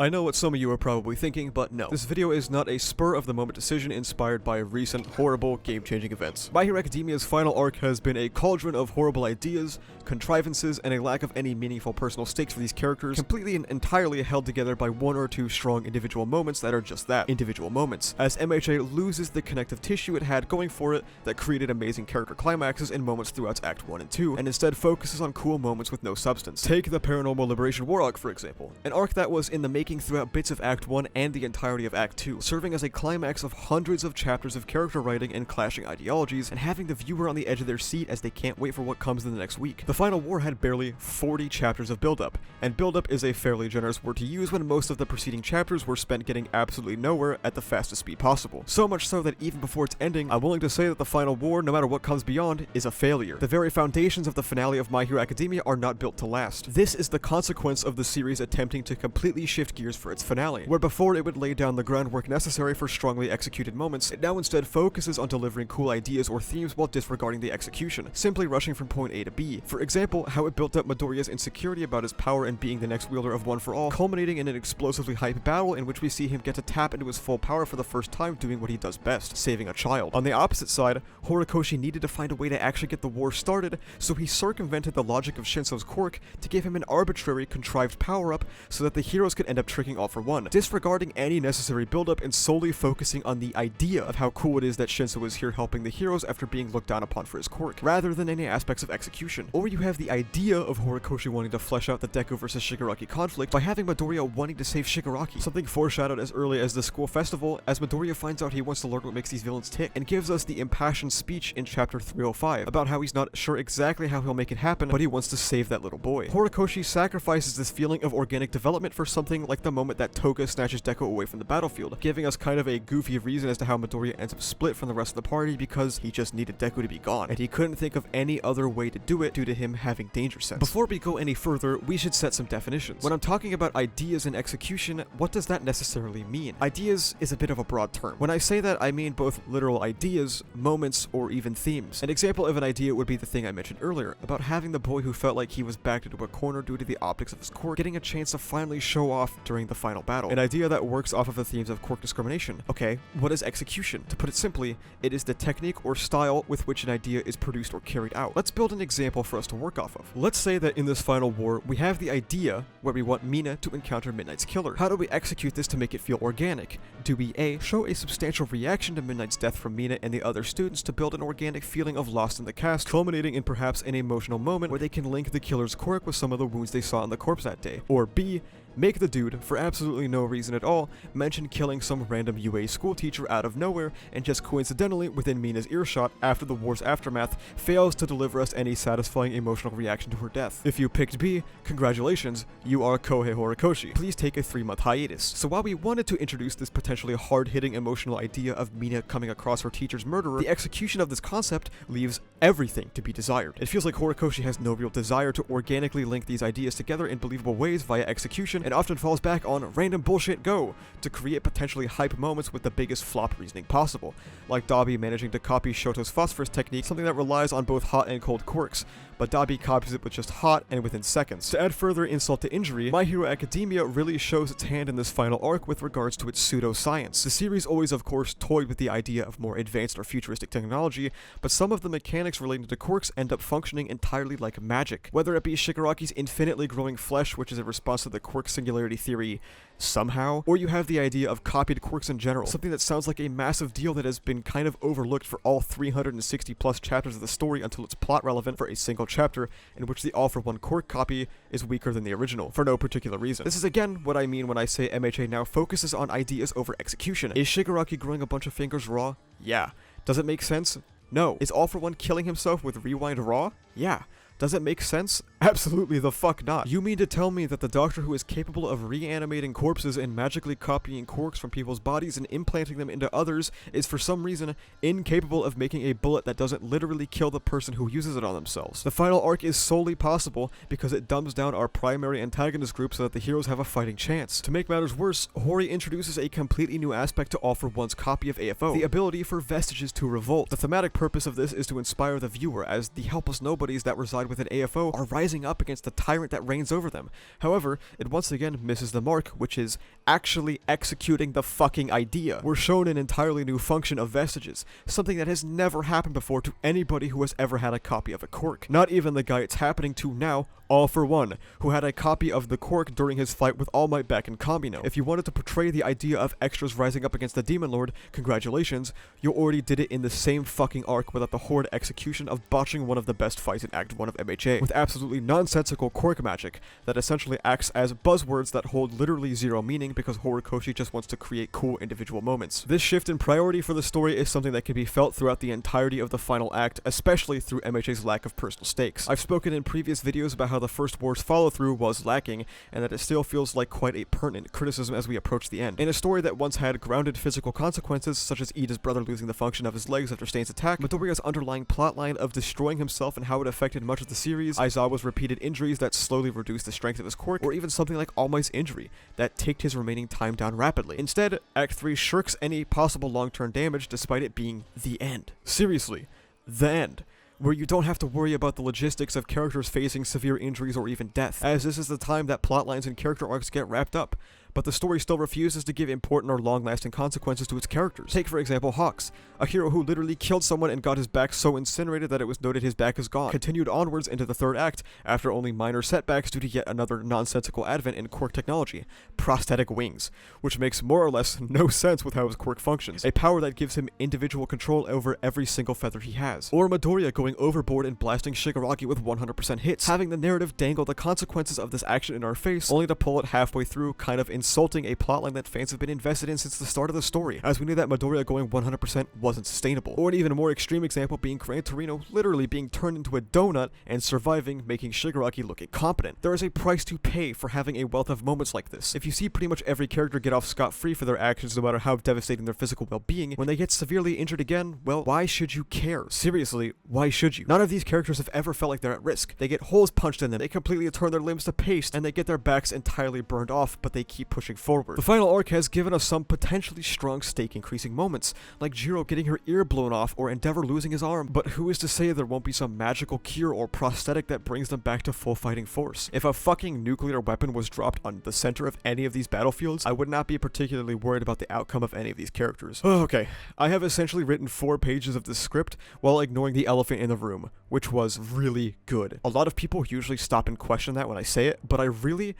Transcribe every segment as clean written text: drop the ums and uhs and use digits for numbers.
I know what some of you are probably thinking, but no. This video is not a spur-of-the-moment decision inspired by recent, horrible, game-changing events. My Hero Academia's final arc has been a cauldron of horrible ideas, contrivances, and a lack of any meaningful personal stakes for these characters, completely and entirely held together by one or two strong individual moments that are just that, individual moments, as MHA loses the connective tissue it had going for it that created amazing character climaxes in moments throughout Act 1 and 2, and instead focuses on cool moments with no substance. Take the Paranormal Liberation War arc, for example, an arc that was in the making throughout bits of Act 1 and the entirety of Act 2, serving as a climax of hundreds of chapters of character writing and clashing ideologies, and having the viewer on the edge of their seat as they can't wait for what comes in the next week. The final war had barely 40 chapters of build-up, and build-up is a fairly generous word to use when most of the preceding chapters were spent getting absolutely nowhere at the fastest speed possible. So much so that even before its ending, I'm willing to say that the final war, no matter what comes beyond, is a failure. The very foundations of the finale of My Hero Academia are not built to last. This is the consequence of the series attempting to completely shift gears for its finale, where before it would lay down the groundwork necessary for strongly executed moments, it now instead focuses on delivering cool ideas or themes while disregarding the execution, simply rushing from point A to B. For example, how it built up Midoriya's insecurity about his power and being the next wielder of One for All, culminating in an explosively hype battle in which we see him get to tap into his full power for the first time doing what he does best, saving a child. On the opposite side, Horikoshi needed to find a way to actually get the war started, so he circumvented the logic of Shinso's quirk to give him an arbitrary, contrived power-up so that the heroes could end up tricking All for One, disregarding any necessary build-up and solely focusing on the idea of how cool it is that Shinso is here helping the heroes after being looked down upon for his quirk, rather than any aspects of execution. Or you have the idea of Horikoshi wanting to flesh out the Deku versus Shigaraki conflict by having Midoriya wanting to save Shigaraki, something foreshadowed as early as the school festival, as Midoriya finds out he wants to learn what makes these villains tick, and gives us the impassioned speech in chapter 305 about how he's not sure exactly how he'll make it happen, but he wants to save that little boy. Horikoshi sacrifices this feeling of organic development for something like the moment that Toga snatches Deku away from the battlefield, giving us kind of a goofy reason as to how Midoriya ends up split from the rest of the party because he just needed Deku to be gone, and he couldn't think of any other way to do it due to him having danger sense. Before we go any further, we should set some definitions. When I'm talking about ideas and execution, what does that necessarily mean? Ideas is a bit of a broad term. When I say that, I mean both literal ideas, moments, or even themes. An example of an idea would be the thing I mentioned earlier, about having the boy who felt like he was backed into a corner due to the optics of his quirk getting a chance to finally show off during the final battle. An idea that works off of the themes of quirk discrimination. Okay, what is execution? To put it simply, it is the technique or style with which an idea is produced or carried out. Let's build an example for us to work off of. Let's say that in this final war, we have the idea where we want Mina to encounter Midnight's killer. How do we execute this to make it feel organic? Do we A, show a substantial reaction to Midnight's death from Mina and the other students to build an organic feeling of loss in the cast, culminating in perhaps an emotional moment where they can link the killer's quirk with some of the wounds they saw on the corpse that day? Or B, make the dude, for absolutely no reason at all, mention killing some random UA school teacher out of nowhere, and just coincidentally within Mina's earshot after the war's aftermath fails to deliver us any satisfying emotional reaction to her death. If you picked B, congratulations, you are Kohei Horikoshi. Please take a 3-month hiatus. So while we wanted to introduce this potentially hard-hitting emotional idea of Mina coming across her teacher's murderer, the execution of this concept leaves everything to be desired. It feels like Horikoshi has no real desire to organically link these ideas together in believable ways via execution, and often falls back on random bullshit go to create potentially hype moments with the biggest flop reasoning possible, like Dabi managing to copy Shoto's phosphorus technique, something that relies on both hot and cold quirks, but Dabi copies it with just hot and within seconds. To add further insult to injury, My Hero Academia really shows its hand in this final arc with regards to its pseudoscience. The series always of course toyed with the idea of more advanced or futuristic technology, but some of the mechanics relating to quirks end up functioning entirely like magic, whether it be Shigaraki's infinitely growing flesh, which is a response to the quirk singularity theory somehow, or you have the idea of copied quirks in general, something that sounds like a massive deal that has been kind of overlooked for all 360 plus chapters of the story until it's plot relevant for a single chapter in which the All for One quirk copy is weaker than the original, for no particular reason. This is again what I mean when I say MHA now focuses on ideas over execution. Is Shigaraki growing a bunch of fingers raw? Yeah. Does it make sense? No. Is All for One killing himself with Rewind raw? Yeah. Does it make sense? Absolutely the fuck not. You mean to tell me that the doctor who is capable of reanimating corpses and magically copying quirks from people's bodies and implanting them into others is for some reason incapable of making a bullet that doesn't literally kill the person who uses it on themselves? The final arc is solely possible because it dumbs down our primary antagonist group so that the heroes have a fighting chance. To make matters worse, Hori introduces a completely new aspect to All for One's copy of AFO, the ability for vestiges to revolt. The thematic purpose of this is to inspire the viewer as the helpless nobodies that reside with an AFO are rising up against the tyrant that reigns over them. However, it once again misses the mark, which is actually executing the fucking idea. We're shown an entirely new function of vestiges, something that has never happened before to anybody who has ever had a copy of a quirk. Not even the guy it's happening to now, All For One, who had a copy of the quirk during his fight with All Might back in Combino. If you wanted to portray the idea of extras rising up against the Demon Lord, congratulations, you already did it in the same fucking arc without the horrid execution of botching one of the best fights in Act 1 of MHA, with absolutely nonsensical quirk magic that essentially acts as buzzwords that hold literally zero meaning because Horikoshi just wants to create cool individual moments. This shift in priority for the story is something that can be felt throughout the entirety of the final act, especially through MHA's lack of personal stakes. I've spoken in previous videos about how the first war's follow-through was lacking, and that it still feels like quite a pertinent criticism as we approach the end. In a story that once had grounded physical consequences, such as Iida's brother losing the function of his legs after Stain's attack, Midoriya's underlying plotline of destroying himself and how it affected much of the series, Aizawa's repeated injuries that slowly reduced the strength of his quirk, or even something like All Might's injury that ticked his remaining time down rapidly. Instead, Act 3 shirks any possible long-term damage despite it being the end. Seriously, the end, where you don't have to worry about the logistics of characters facing severe injuries or even death, as this is the time that plotlines and character arcs get wrapped up. But the story still refuses to give important or long-lasting consequences to its characters. Take, for example, Hawks, a hero who literally killed someone and got his back so incinerated that it was noted his back is gone, continued onwards into the third act after only minor setbacks due to yet another nonsensical advent in quirk technology, prosthetic wings, which makes more or less no sense with how his quirk functions, a power that gives him individual control over every single feather he has. Or Midoriya going overboard and blasting Shigaraki with 100% hits, having the narrative dangle the consequences of this action in our face, only to pull it halfway through, kind of insulting a plotline that fans have been invested in since the start of the story, as we knew that Midoriya going 100% wasn't sustainable. Or an even more extreme example being Gran Torino literally being turned into a donut and surviving, making Shigaraki look incompetent. There is a price to pay for having a wealth of moments like this. If you see pretty much every character get off scot-free for their actions no matter how devastating their physical well-being, when they get severely injured again, well, why should you care? Seriously, why should you? None of these characters have ever felt like they're at risk. They get holes punched in them, they completely turn their limbs to paste, and they get their backs entirely burned off, but they keep pushing forward. The final arc has given us some potentially strong stake-increasing moments, like Jiro getting her ear blown off or Endeavor losing his arm, but who is to say there won't be some magical cure or prosthetic that brings them back to full fighting force? If a fucking nuclear weapon was dropped on the center of any of these battlefields, I would not be particularly worried about the outcome of any of these characters. Okay, I have essentially written 4 pages of this script while ignoring the elephant in the room, which was really good. A lot of people usually stop and question that when I say it, but I really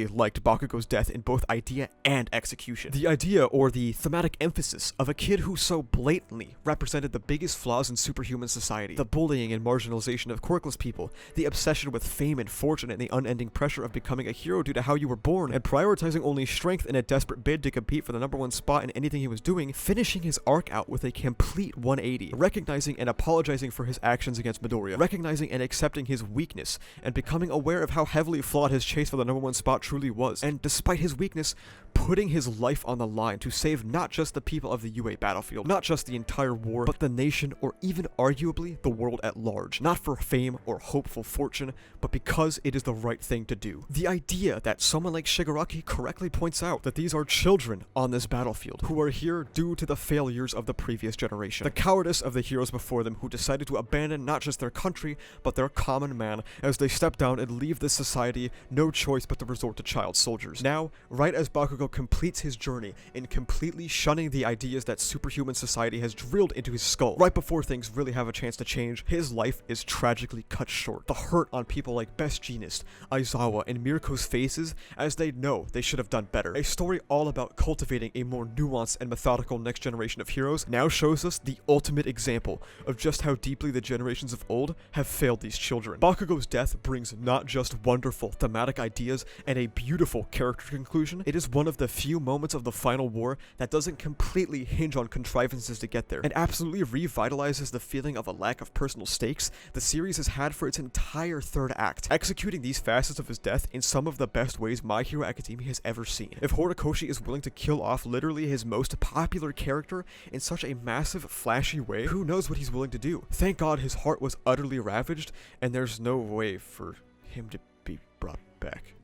liked Bakugo's death in both idea and execution. The idea, or the thematic emphasis, of a kid who so blatantly represented the biggest flaws in superhuman society, the bullying and marginalization of quirkless people, the obsession with fame and fortune and the unending pressure of becoming a hero due to how you were born, and prioritizing only strength in a desperate bid to compete for the #1 spot in anything he was doing, finishing his arc out with a complete 180, recognizing and apologizing for his actions against Midoriya, recognizing and accepting his weakness, and becoming aware of how heavily flawed his chase for the #1 spot truly was, and despite his weakness, putting his life on the line to save not just the people of the UA battlefield, not just the entire war, but the nation, or even arguably the world at large, not for fame or hopeful fortune, but because it is the right thing to do. The idea that someone like Shigaraki correctly points out that these are children on this battlefield, who are here due to the failures of the previous generation, the cowardice of the heroes before them who decided to abandon not just their country, but their common man, as they step down and leave this society no choice but to resort to child soldiers. Now, right as Bakugo completes his journey in completely shunning the ideas that superhuman society has drilled into his skull, right before things really have a chance to change, his life is tragically cut short. The hurt on people like Best Jeanist, Aizawa, and Mirko's faces as they know they should have done better. A story all about cultivating a more nuanced and methodical next generation of heroes now shows us the ultimate example of just how deeply the generations of old have failed these children. Bakugo's death brings not just wonderful thematic ideas and a beautiful character conclusion, it is one of the few moments of the final war that doesn't completely hinge on contrivances to get there, and absolutely revitalizes the feeling of a lack of personal stakes the series has had for its entire third act, executing these facets of his death in some of the best ways My Hero Academia has ever seen. If Horikoshi is willing to kill off literally his most popular character in such a massive, flashy way, who knows what he's willing to do? Thank God his heart was utterly ravaged, and there's no way for him to be brought back.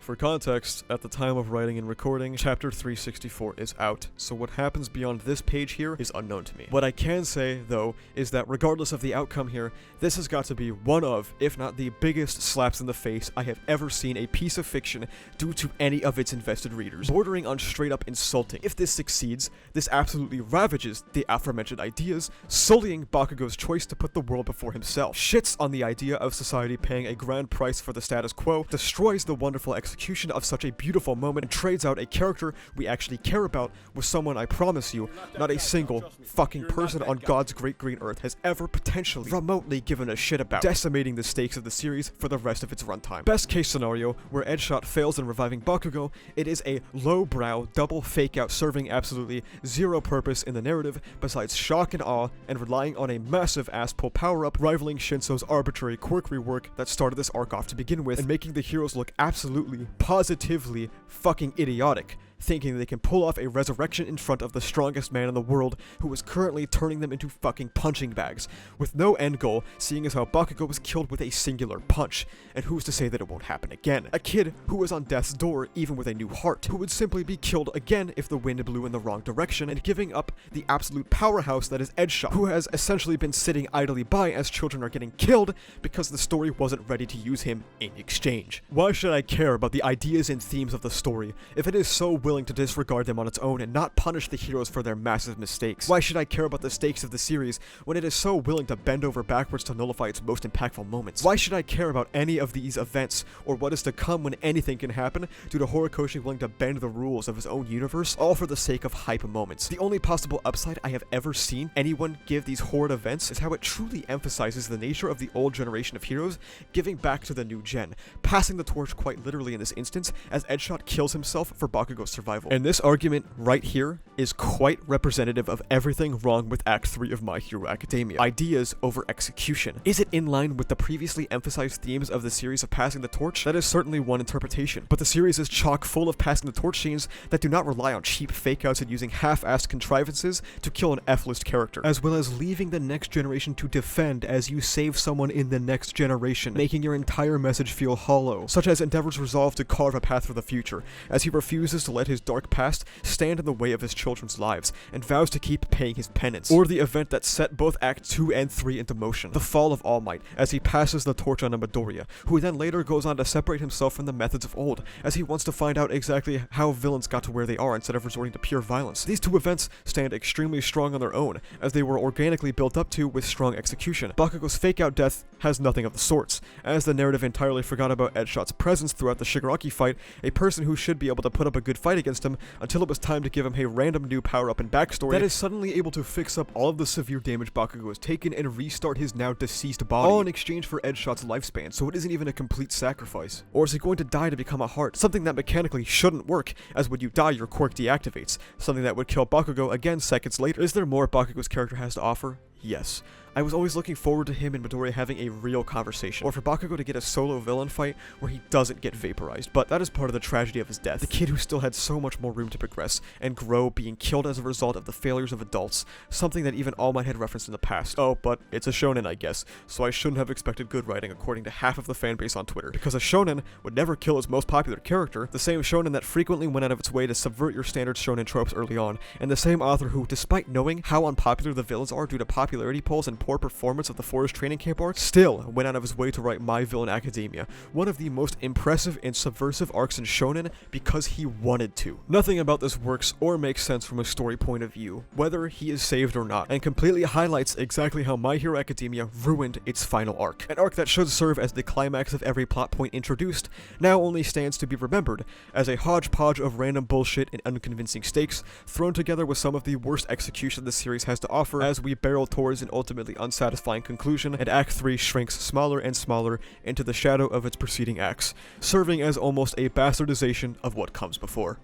For context, at the time of writing and recording, chapter 364 is out, so what happens beyond this page here is unknown to me. What I can say, though, is that regardless of the outcome here, this has got to be one of, if not the biggest slaps in the face I have ever seen a piece of fiction do to any of its invested readers, bordering on straight up insulting. If this succeeds, this absolutely ravages the aforementioned ideas, sullying Bakugo's choice to put the world before himself, shits on the idea of society paying a grand price for the status quo, destroys the wonderful execution of such a beautiful moment, and trades out a character we actually care about with someone I promise you, not a single fucking person on God's great green earth has ever potentially remotely given a shit about, decimating the stakes of the series for the rest of its runtime. Best case scenario, where Edgeshot fails in reviving Bakugo, it is a low-brow, double fake-out serving absolutely zero purpose in the narrative besides shock and awe and relying on a massive ass-pull power-up rivaling Shinso's arbitrary quirk rework that started this arc off to begin with and making the heroes look absolutely, positively fucking idiotic, thinking they can pull off a resurrection in front of the strongest man in the world who is currently turning them into fucking punching bags, with no end goal, seeing as how Bakugo was killed with a singular punch, and who's to say that it won't happen again? A kid who was on death's door even with a new heart, who would simply be killed again if the wind blew in the wrong direction, and giving up the absolute powerhouse that is Edgeshot, who has essentially been sitting idly by as children are getting killed because the story wasn't ready to use him in exchange. Why should I care about the ideas and themes of the story if it is so willing to disregard them on its own and not punish the heroes for their massive mistakes? Why should I care about the stakes of the series when it is so willing to bend over backwards to nullify its most impactful moments? Why should I care about any of these events or what is to come when anything can happen due to Horikoshi willing to bend the rules of his own universe, all for the sake of hype moments? The only possible upside I have ever seen anyone give these horrid events is how it truly emphasizes the nature of the old generation of heroes giving back to the new gen, passing the torch quite literally in this instance as Edgeshot kills himself for Bakugo's survival. And this argument right here is quite representative of everything wrong with Act 3 of My Hero Academia. Ideas over execution. Is it in line with the previously emphasized themes of the series of passing the torch? That is certainly one interpretation, but the series is chock full of passing the torch scenes that do not rely on cheap fake-outs and using half-assed contrivances to kill an F-list character, as well as leaving the next generation to defend as you save someone in the next generation, making your entire message feel hollow, such as Endeavor's resolve to carve a path for the future, as he refuses to let his dark past stand in the way of his children's lives, and vows to keep paying his penance. Or the event that set both Act 2 and 3 into motion, the fall of All Might, as he passes the torch on to Midoriya, who then later goes on to separate himself from the methods of old, as he wants to find out exactly how villains got to where they are instead of resorting to pure violence. These two events stand extremely strong on their own, as they were organically built up to with strong execution. Bakugo's fake-out death has nothing of the sorts, as the narrative entirely forgot about Edgeshot's presence throughout the Shigaraki fight, a person who should be able to put up a good fight against him until it was time to give him a random new power-up and backstory that is suddenly able to fix up all of the severe damage Bakugo has taken and restart his now deceased body, all in exchange for Edgeshot's lifespan, so it isn't even a complete sacrifice. Or is he going to die to become a heart? Something that mechanically shouldn't work, as when you die your quirk deactivates, something that would kill Bakugo again seconds later. Is there more Bakugo's character has to offer? Yes. I was always looking forward to him and Midoriya having a real conversation, or for Bakugo to get a solo villain fight where he doesn't get vaporized, but that is part of the tragedy of his death. The kid who still had so much more room to progress and grow being killed as a result of the failures of adults, something that even All Might had referenced in the past. Oh, but it's a shonen, I guess, so I shouldn't have expected good writing according to half of the fanbase on Twitter, because a shonen would never kill its most popular character, the same shonen that frequently went out of its way to subvert your standard shonen tropes early on, and the same author who, despite knowing how unpopular the villains are due to popularity polls and poor performance of the Forest Training Camp arc, still went out of his way to write My Villain Academia, one of the most impressive and subversive arcs in shonen because he wanted to. Nothing about this works or makes sense from a story point of view, whether he is saved or not, and completely highlights exactly how My Hero Academia ruined its final arc. An arc that should serve as the climax of every plot point introduced, now only stands to be remembered as a hodgepodge of random bullshit and unconvincing stakes, thrown together with some of the worst execution the series has to offer as we barrel towards an ultimately unsatisfying conclusion, and Act 3 shrinks smaller and smaller into the shadow of its preceding acts, serving as almost a bastardization of what comes before.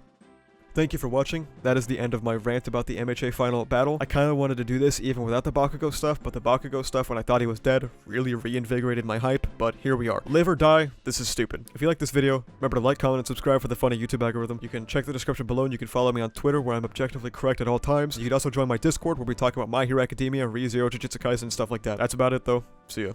Thank you for watching. That is the end of my rant about the MHA final battle. I kind of wanted to do this even without the Bakugo stuff, but the Bakugo stuff when I thought he was dead really reinvigorated my hype, but here we are. Live or die, this is stupid. If you like this video, remember to like, comment, and subscribe for the funny YouTube algorithm. You can check the description below and you can follow me on Twitter where I'm objectively correct at all times. You can also join my Discord where we talk about My Hero Academia, Re:Zero, Jujutsu Kaisen, and stuff like that. That's about it though. See ya.